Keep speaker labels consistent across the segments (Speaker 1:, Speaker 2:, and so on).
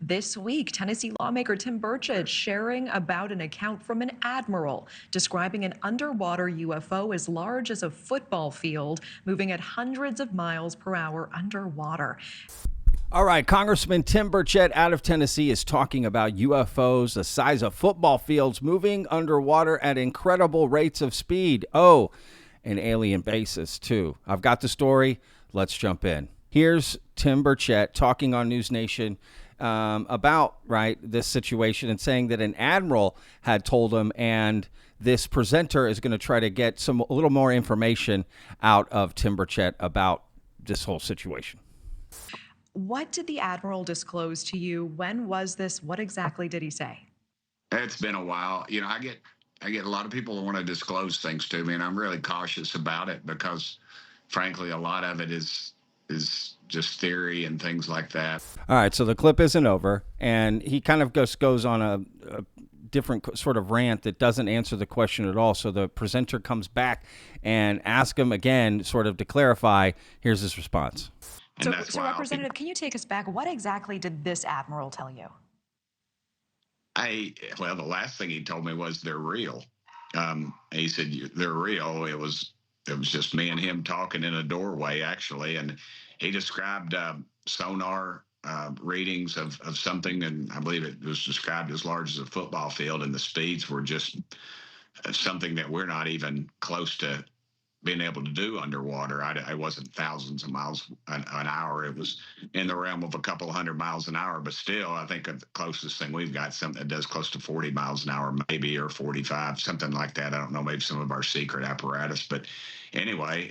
Speaker 1: This week, Tennessee lawmaker Tim Burchett sharing about an account from an admiral describing an underwater UFO as large as a football field, moving at hundreds of miles per hour underwater.
Speaker 2: All right, Congressman Tim Burchett out of Tennessee is talking about UFOs the size of football fields moving underwater at incredible rates of speed. Oh, and alien bases, too. I've got the story. Let's jump in. Here's Tim Burchett talking on News Nation about this situation and saying that an admiral had told him, and this presenter is going to try to get a little more information out of Tim Burchett about this whole situation.
Speaker 1: What did the admiral disclose to you? When was this? What exactly did he say?
Speaker 3: It's been a while. I get a lot of people who want to disclose things to me, and I'm really cautious about it because, frankly, a lot of it is just theory and things like that.
Speaker 2: All right, so the clip isn't over, and he kind of goes on a different sort of rant that doesn't answer the question at all. So the presenter comes back and asks him again, sort of to clarify. Here's his response.
Speaker 1: So Representative, can you take us back? What exactly did this admiral tell you?
Speaker 3: Well, the last thing he told me was they're real. He said they're real. It was just me and him talking in a doorway, actually, and he described sonar readings of something, and I believe it was described as large as a football field, and the speeds were just something that we're not even close to being able to do underwater. I wasn't thousands of miles an hour. It was in the realm of a couple hundred miles an hour, but still, I think the closest thing we've got something that does close to 40 miles an hour, maybe, or 45, something like that. I don't know, maybe some of our secret apparatus, but anyway,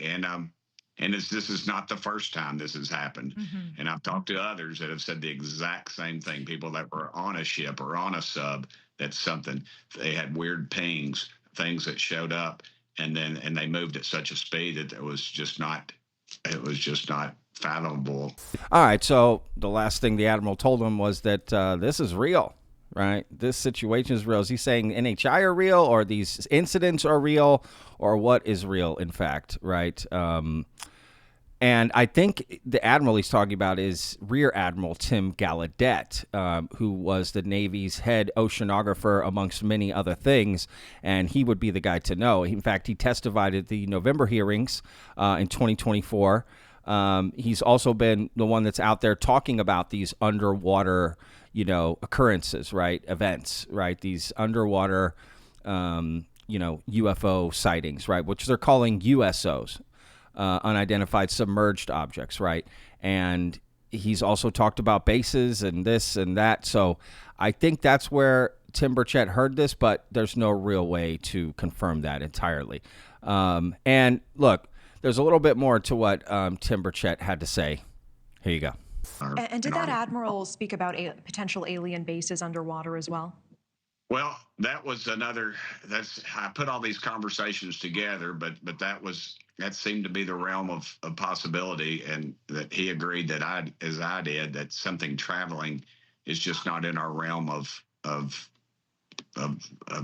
Speaker 3: and this is not the first time this has happened. Mm-hmm. And I've talked to others that have said the exact same thing. People that were on a ship or on a sub, they had weird pings, things that showed up, and they moved at such a speed that it was just not fathomable.
Speaker 2: All right, so the last thing the admiral told him was that this is real, right? This situation is real. Is he saying NHI are real, or these incidents are real, or what is real, in fact, right? And I think the admiral he's talking about is Rear Admiral Tim Gallaudet, who was the Navy's head oceanographer, amongst many other things, and he would be the guy to know. In fact, he testified at the November hearings in 2024. He's also been the one that's out there talking about these underwater, occurrences, right? Events, right? These underwater, UFO sightings, right? Which they're calling USOs. Unidentified submerged objects, right? And he's also talked about bases and this and that. So I think that's where Tim Burchett heard this, but there's no real way to confirm that entirely. And look, there's a little bit more to what Tim Burchett had to say. Here you go.
Speaker 1: And did that admiral speak about potential alien bases underwater as well?
Speaker 3: Well, that was I put all these conversations together, but that seemed to be the realm of possibility, and that he agreed that I did, that something traveling is just not in our realm of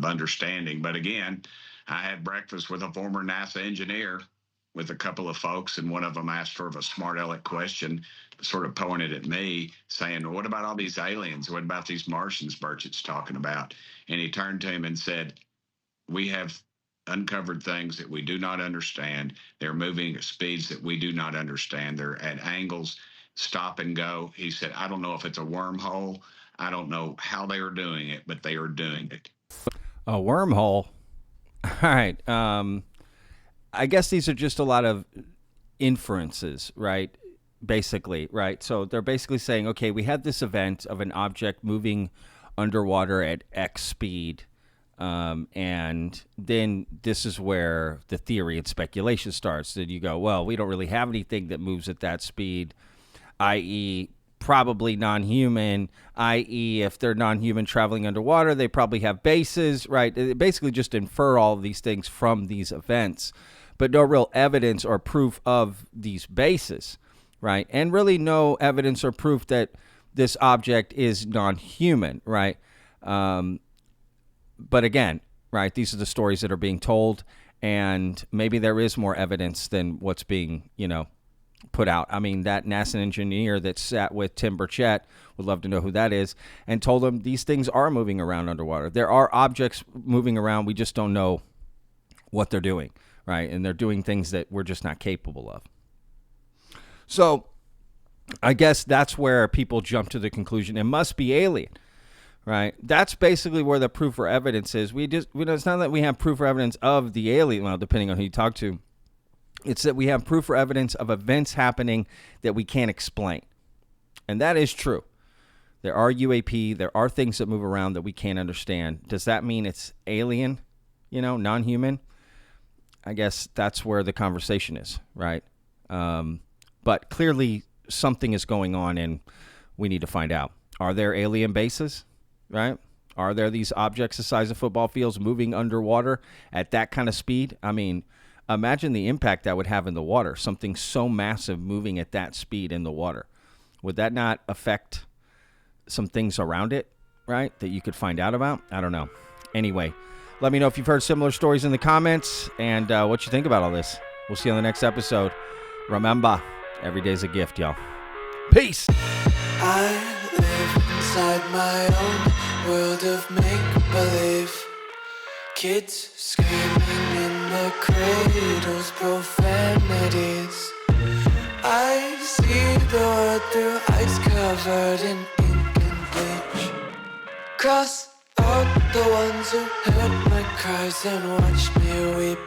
Speaker 3: understanding. But again, I had breakfast with a former NASA engineer with a couple of folks, and one of them asked sort of a smart aleck question, sort of pointed at me, saying, well, what about all these aliens? What about these Martians Burchett's talking about? And he turned to him and said, we have uncovered things that we do not understand. They're moving at speeds that we do not understand. They're at angles, stop and go. He said, I don't know if it's a wormhole. I don't know how they are doing it, but they are doing it.
Speaker 2: A wormhole? All right. I guess these are just a lot of inferences, right? Basically, right? So they're basically saying, okay, we had this event of an object moving underwater at X speed. And then this is where the theory and speculation starts. That you go, well, we don't really have anything that moves at that speed, i.e. probably non-human, i.e. if they're non-human traveling underwater, they probably have bases, right? They basically just infer all of these things from these events, but no real evidence or proof of these bases, right? And really no evidence or proof that this object is non-human, right? But again, right, these are the stories that are being told, and maybe there is more evidence than what's being, put out. I mean, that NASA engineer that sat with Tim Burchett would love to know who that is, and told them these things are moving around underwater. There are objects moving around. We just don't know what they're doing, right? And they're doing things that we're just not capable of. So I guess that's where people jump to the conclusion it must be alien, right? That's basically where the proof or evidence is. It's not that we have proof or evidence of the alien, well, depending on who you talk to. It's that we have proof or evidence of events happening that we can't explain. And that is true. There are UAP, there are things that move around that we can't understand. Does that mean it's alien, non-human? I guess that's where the conversation is, right? But clearly something is going on and we need to find out. Are there alien bases, right? Are there these objects the size of football fields moving underwater at that kind of speed? I mean, imagine the impact that would have in the water, something so massive moving at that speed in the water. Would that not affect some things around it, right, that you could find out about? I don't know. Anyway, let me know if you've heard similar stories in the comments and what you think about all this. We'll see you on the next episode. Remember, every day's a gift, y'all. Peace.
Speaker 4: I live inside my own world of make-believe. Kids screaming in the cradles, profanities. I see the world through ice covered in ink and bleach. Cross out the ones who heard my cries and watched me weep.